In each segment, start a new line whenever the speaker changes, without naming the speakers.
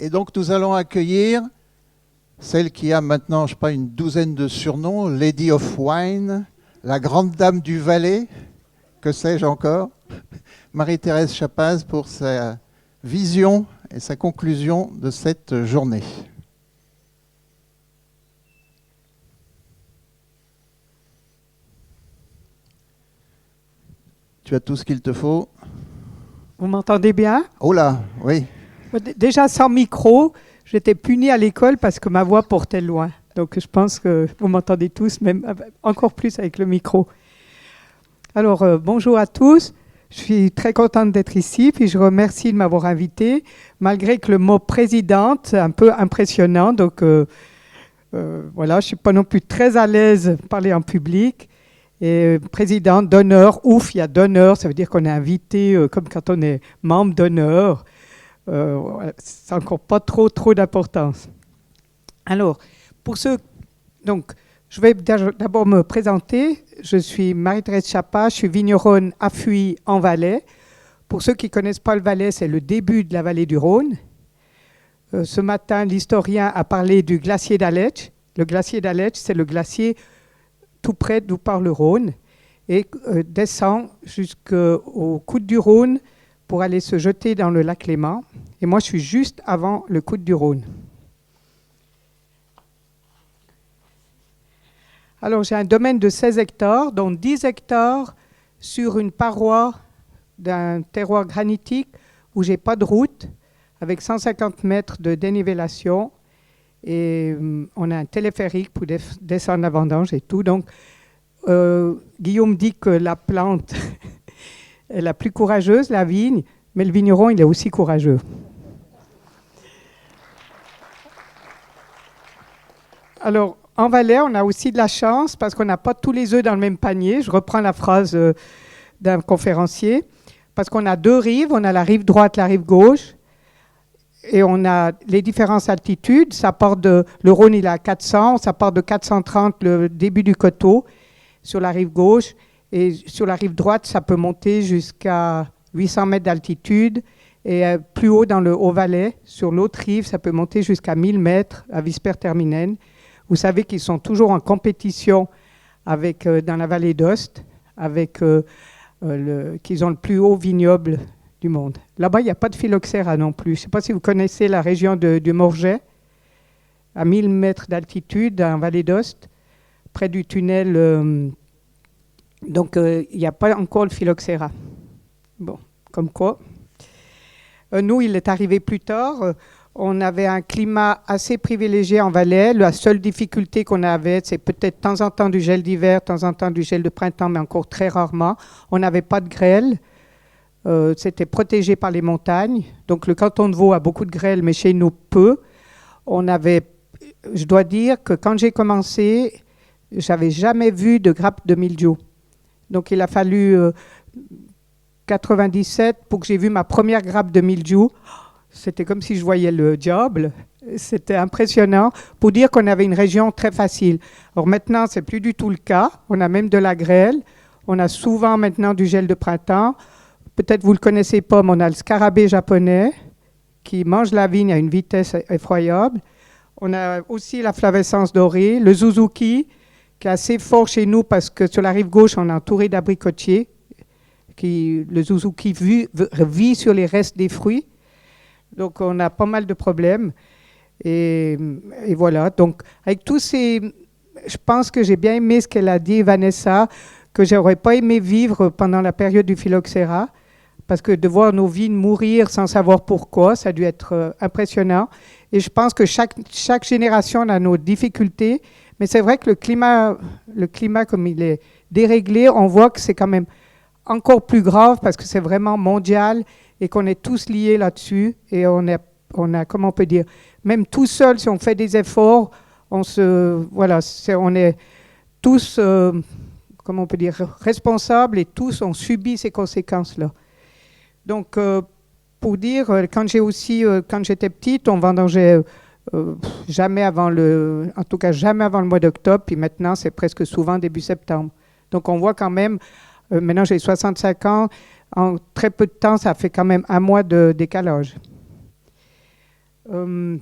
Et donc nous allons accueillir celle qui a maintenant, je sais pas, une douzaine de surnoms, Lady of Wine, la grande dame du Valais, que sais-je encore, Marie-Thérèse Chapaz pour sa vision et sa conclusion de cette journée. Tu as tout ce qu'il te faut.
Vous m'entendez bien?
Oh là, oui.
Déjà sans micro, j'étais punie à l'école parce que ma voix portait loin. Donc je pense que vous m'entendez tous, même encore plus avec le micro. Alors bonjour à tous. Je suis très contente d'être ici, puis je remercie de m'avoir invitée, malgré que le mot présidente est un peu impressionnant. Donc voilà, je ne suis pas non plus très à l'aise de parler en public. Et présidente d'honneur, ouf, il y a d'honneur, ça veut dire qu'on est invité comme quand on est membre d'honneur. C'est encore pas trop d'importance. Alors, pour ceux, donc, je vais d'abord me présenter. Je suis Marie-Thérèse Chapaz, je suis vigneronne à Fuy en Valais. Pour ceux qui ne connaissent pas le Valais, c'est le début de la vallée du Rhône. Ce matin, l'historien a parlé du glacier d'Aletsch. Le glacier d'Aletsch, c'est le glacier tout près d'où part le Rhône et descend jusqu'au coude du Rhône pour aller se jeter dans le lac Léman. Et moi, je suis juste avant le coude du Rhône. Alors, j'ai un domaine de 16 hectares, dont 10 hectares sur une paroi d'un terroir granitique où j'ai pas de route, avec 150 mètres de dénivellation. Et on a un téléphérique pour descendre la vendange et tout. Donc, Guillaume dit que la plante est la plus courageuse, la vigne, mais le vigneron, il est aussi courageux. Alors, en Valais, on a aussi de la chance parce qu'on n'a pas tous les œufs dans le même panier. Je reprends la phrase d'un conférencier. Parce qu'on a deux rives, on a la rive droite, la rive gauche. Et on a les différentes altitudes. Ça part le Rhône, il est à 400. Ça part de 430, le début du coteau, sur la rive gauche. Et sur la rive droite, ça peut monter jusqu'à 800 mètres d'altitude. Et plus haut dans le Haut-Valais, sur l'autre rive, ça peut monter jusqu'à 1000 mètres à Visper-Terminen. Vous savez qu'ils sont toujours en compétition avec, dans la vallée d'Ost, avec qu'ils ont le plus haut vignoble du monde. Là-bas, il n'y a pas de phylloxéra non plus. Je ne sais pas si vous connaissez la région du Morget, à 1000 mètres d'altitude, en vallée d'Ost, près du tunnel. Donc, il n'y a pas encore le phylloxéra. Bon, comme quoi. Nous, il est arrivé plus tard. On avait un climat assez privilégié en Valais. La seule difficulté qu'on avait, c'est peut-être de temps en temps du gel d'hiver, de temps en temps du gel de printemps, mais encore très rarement. On n'avait pas de grêle. C'était protégé par les montagnes. Donc le canton de Vaud a beaucoup de grêle, mais chez nous, peu. Je dois dire que quand j'ai commencé, j'avais jamais vu de grappe de mildiou. Donc il a fallu 97 pour que j'ai vu ma première grappe de mildiou. C'était comme si je voyais le diable. C'était impressionnant pour dire qu'on avait une région très facile. Alors maintenant, c'est plus du tout le cas. On a même de la grêle. On a souvent maintenant du gel de printemps. Peut-être vous ne le connaissez pas, mais on a le scarabée japonais qui mange la vigne à une vitesse effroyable. On a aussi la flavescence dorée, le Suzuki, qui est assez fort chez nous parce que sur la rive gauche, on est entouré d'abricotiers. Le Suzuki vit sur les restes des fruits. Donc, on a pas mal de problèmes. Et voilà. Donc, avec tous ces... Je pense que j'ai bien aimé ce qu'elle a dit, Vanessa, que je n'aurais pas aimé vivre pendant la période du phylloxéra. Parce que de voir nos vignes mourir sans savoir pourquoi, ça a dû être impressionnant. Et je pense que chaque génération a nos difficultés. Mais c'est vrai que le climat, comme il est déréglé, on voit que c'est quand même encore plus grave parce que c'est vraiment mondial et qu'on est tous liés là-dessus. Et on a, comment on peut dire, même tout seul, si on fait des efforts, on est tous, comment on peut dire, responsables et tous on subit ces conséquences-là. Donc, pour dire, quand j'étais petite, on vendangeait jamais avant le mois d'octobre, puis maintenant, c'est presque souvent début septembre. Donc, on voit quand même, maintenant j'ai 65 ans, en très peu de temps, ça fait quand même un mois de décalage. Euh,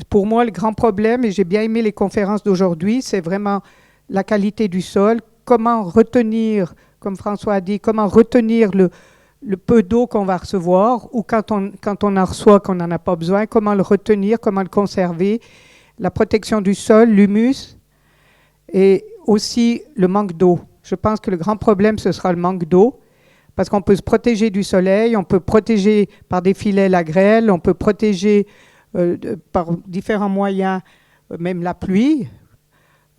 pour moi, le grand problème, et j'ai bien aimé les conférences d'aujourd'hui, c'est vraiment la qualité du sol, comment retenir, comme François a dit, comment retenir le peu d'eau qu'on va recevoir, ou quand on en reçoit, qu'on n'en a pas besoin, comment le retenir, comment le conserver, la protection du sol, l'humus, et aussi le manque d'eau. Je pense que le grand problème, ce sera le manque d'eau, parce qu'on peut se protéger du soleil, on peut protéger par des filets la grêle, on peut protéger par différents moyens, même la pluie,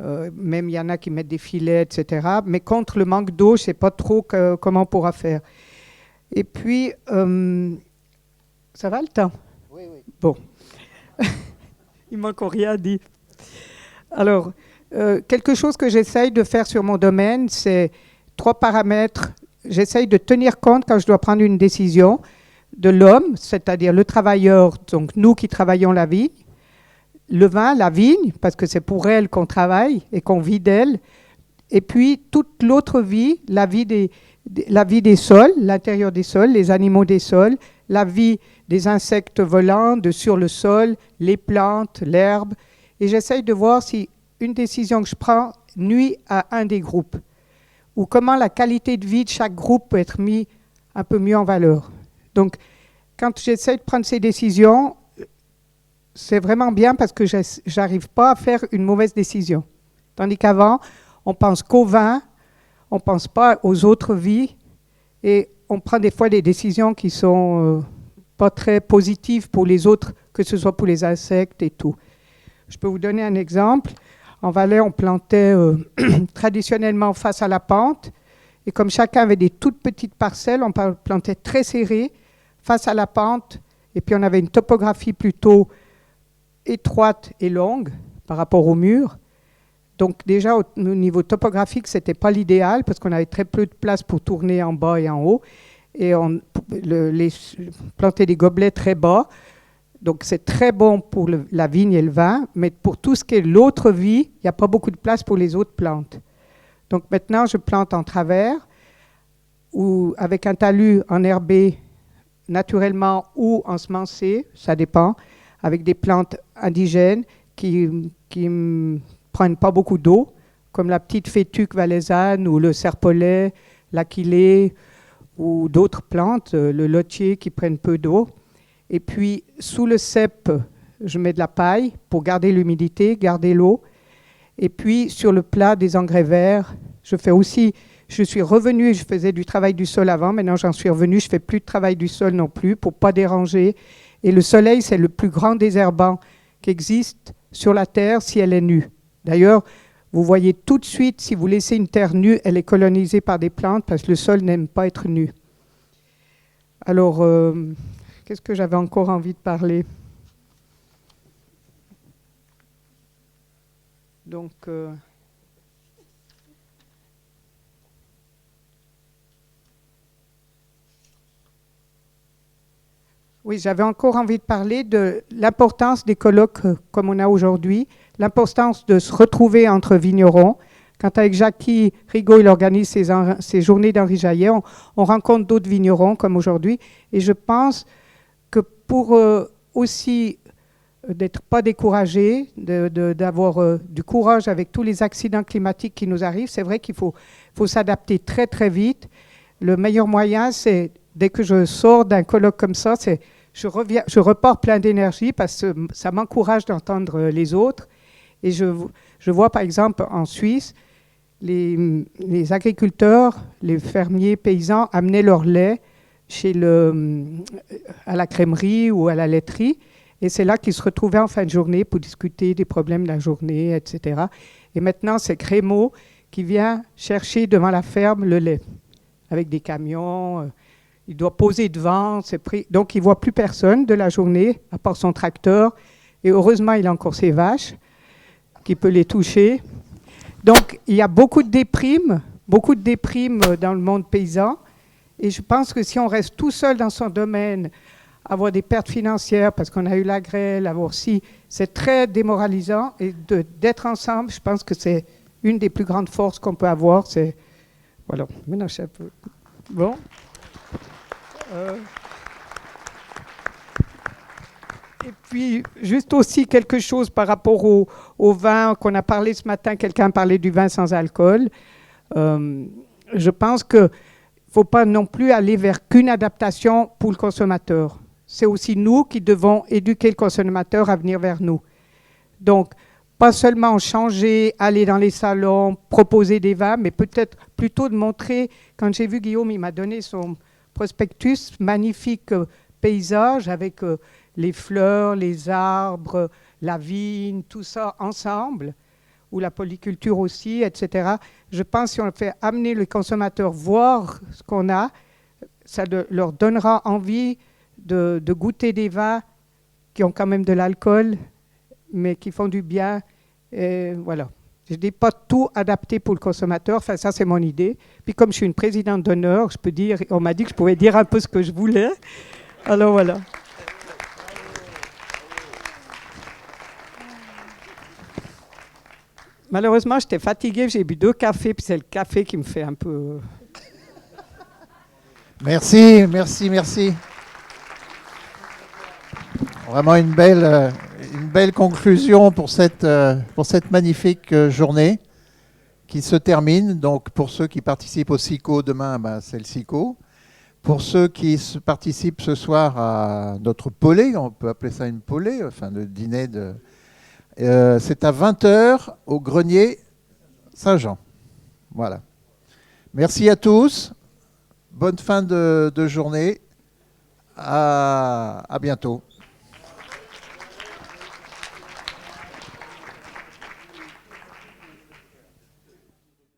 même il y en a qui mettent des filets, etc. Mais contre le manque d'eau, je ne sais pas trop comment on pourra faire. Et puis, ça va le temps?
Oui, oui.
Bon. Il manque rien dit. Alors, quelque chose que j'essaye de faire sur mon domaine, c'est 3 paramètres. J'essaye de tenir compte, quand je dois prendre une décision, de l'homme, c'est-à-dire le travailleur, donc nous qui travaillons la vigne, le vin, la vigne, parce que c'est pour elle qu'on travaille et qu'on vit d'elle, et puis toute l'autre vie, la vie des sols, l'intérieur des sols, les animaux des sols, la vie des insectes volants sur le sol, les plantes, l'herbe, et j'essaye de voir si une décision que je prends nuit à un des groupes, ou comment la qualité de vie de chaque groupe peut être mise un peu mieux en valeur. Donc, quand j'essaie de prendre ces décisions, c'est vraiment bien parce que je n'arrive pas à faire une mauvaise décision. Tandis qu'avant, on pense qu'au vin, on ne pense pas aux autres vies, et on prend des fois des décisions qui ne sont pas très positives pour les autres, que ce soit pour les insectes et tout. Je peux vous donner un exemple. En Valais, on plantait traditionnellement face à la pente, et comme chacun avait des toutes petites parcelles, on plantait très serré, face à la pente, et puis on avait une topographie plutôt étroite et longue par rapport au mur. Donc déjà au niveau topographique, ce n'était pas l'idéal parce qu'on avait très peu de place pour tourner en bas et en haut, et on plantait des gobelets très bas. Donc c'est très bon pour la vigne et le vin, mais pour tout ce qui est l'autre vie, il n'y a pas beaucoup de place pour les autres plantes. Donc maintenant, je plante en travers, ou avec un talus enherbé naturellement ou ensemencé, ça dépend, avec des plantes indigènes qui ne prennent pas beaucoup d'eau, comme la petite fétuque valaisanne ou le serpolet, l'aquilée, ou d'autres plantes, le lotier qui prennent peu d'eau. Et puis, sous le cep, je mets de la paille pour garder l'humidité, garder l'eau. Et puis, sur le plat, des engrais verts. Je suis revenue, je faisais du travail du sol avant, maintenant j'en suis revenue, je ne fais plus de travail du sol non plus pour ne pas déranger. Et le soleil, c'est le plus grand désherbant qui existe sur la terre si elle est nue. D'ailleurs, vous voyez tout de suite, si vous laissez une terre nue, elle est colonisée par des plantes parce que le sol n'aime pas être nu. Alors, qu'est-ce que j'avais encore envie de parler? Donc, oui, j'avais encore envie de parler de l'importance des colloques comme on a aujourd'hui, l'importance de se retrouver entre vignerons. Quand avec Jackie Rigaud, il organise ses journées d'Henri Jaillet, on rencontre d'autres vignerons comme aujourd'hui. Et je pense que pour aussi d'être pas découragé, d'avoir du courage avec tous les accidents climatiques qui nous arrivent, c'est vrai qu'il faut s'adapter très très vite. Le meilleur moyen, c'est dès que je sors d'un colloque comme ça, c'est je repars plein d'énergie parce que ça m'encourage d'entendre les autres. Et je vois par exemple en Suisse, les agriculteurs, les fermiers paysans amenaient leur lait à la crèmerie ou à la laiterie. Et c'est là qu'ils se retrouvaient en fin de journée pour discuter des problèmes de la journée, etc. Et maintenant, c'est Crémeau qui vient chercher devant la ferme le lait avec des camions. Il doit poser devant, donc il ne voit plus personne de la journée, à part son tracteur. Et heureusement, il a encore ses vaches, qui peut les toucher. Donc, il y a beaucoup de déprimes dans le monde paysan. Et je pense que si on reste tout seul dans son domaine, avoir des pertes financières, parce qu'on a eu la grêle, c'est très démoralisant. Et d'être ensemble, je pense que c'est une des plus grandes forces qu'on peut avoir. Voilà, maintenant je sais un peu. Bon. Et puis, juste aussi quelque chose par rapport au vin qu'on a parlé ce matin. Quelqu'un parlait du vin sans alcool. Je pense qu'il ne faut pas non plus aller vers qu'une adaptation pour le consommateur. C'est aussi nous qui devons éduquer le consommateur à venir vers nous. Donc, pas seulement changer, aller dans les salons, proposer des vins, mais peut-être plutôt de montrer, quand j'ai vu Guillaume, il m'a donné son prospectus, magnifique paysage avec les fleurs, les arbres, la vigne, tout ça ensemble, ou la polyculture aussi, etc. Je pense que si on fait amener les consommateurs voir ce qu'on a, ça leur donnera envie de goûter des vins qui ont quand même de l'alcool, mais qui font du bien. Et voilà. Je ne dis pas tout adapté pour le consommateur, enfin ça c'est mon idée. Puis comme je suis une présidente d'honneur, je peux dire, on m'a dit que je pouvais dire un peu ce que je voulais. Alors voilà. Malheureusement, j'étais fatiguée, j'ai bu 2 cafés, puis c'est le café qui me fait un peu...
Merci, merci, merci. Vraiment une belle conclusion pour cette magnifique journée qui se termine. Donc pour ceux qui participent au SICO demain, c'est le SICO. Pour ceux qui participent ce soir à notre polée, on peut appeler ça une polée, enfin le dîner c'est à 20h au grenier Saint-Jean. Voilà. Merci à tous. Bonne fin de journée. À bientôt.